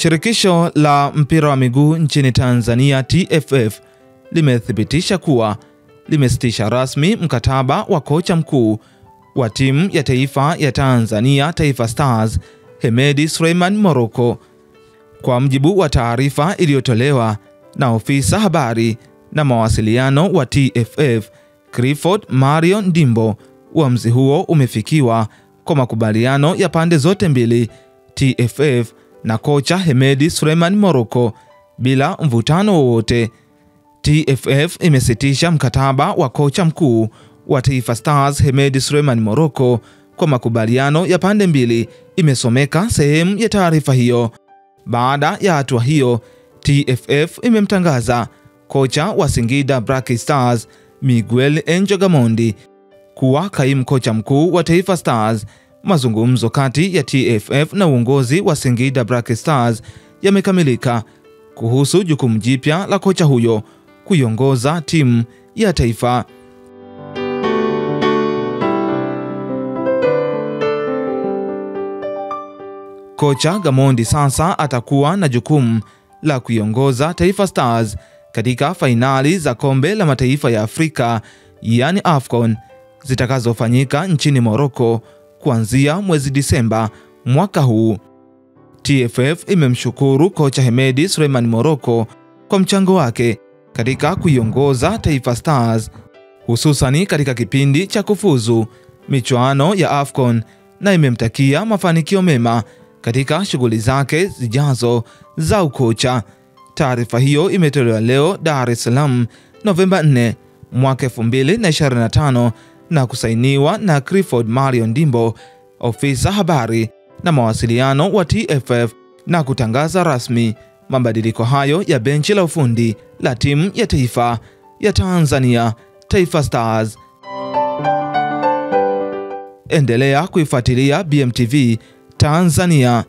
Shirikisho la mpira wa miguu nchini Tanzania TFF limethibitisha kuwa limesitisha rasmi mkataba wa kocha mkuu wa timu ya taifa ya Tanzania Taifa Stars Hemedi Suleiman Morocco. Kwa mjibu wa taarifa iliyotolewa na ofisa habari na mawasiliano wa TFF Clifford Marion Ndimbo, uamuzi huo umefikiwa kwa makubaliano ya pande zote mbili, TFF na kocha Hemedi Suleiman Morocco, bila mvutano wowote. TFF imesitisha mkataba wa kocha mkuu wa Taifa Stars Hemedi Suleiman Morocco kwa makubaliano ya pande mbili, imesomeka sehemu ya taarifa hiyo. Baada ya hatua hiyo, TFF imemtangaza kocha wa Singida Black Stars Miguel Angel Gamondi kuwa kaimu kocha mkuu wa Taifa Stars. Mazungumzo kati ya TFF na uongozi wa Singida Black Stars yamekamilika kuhusu jukumu jipya la kocha huyo kuiongoza timu ya taifa. Kocha Gamondi sasa atakuwa na jukumu la kuiongoza Taifa Stars katika fainali za kombe la mataifa ya Afrika yani AFCON zitakazofanyika nchini Morocco kuanzia mwezi Disemba mwaka huu. TFF imemshukuru kocha Hemedi Suleiman Morocco kwa mchango wake katika kuiongoza Taifa Stars, hususani katika kipindi cha kufuzu michuano ya AFCON, na imemtakia mafanikio mema katika shughuli zake zijazo za ukocha. Taarifa hiyo imetolewa leo Dar es Salaam Novemba 4 mwaka 2025 na kusainiwa na Clifford Marion Ndimbo, ofisa habari na mawasiliano wa TFF, na kutangaza rasmi mabadiliko hayo ya benchi la ufundi la timu ya taifa ya Tanzania Taifa Stars. Endelea kuifuatilia BMTV Tanzania.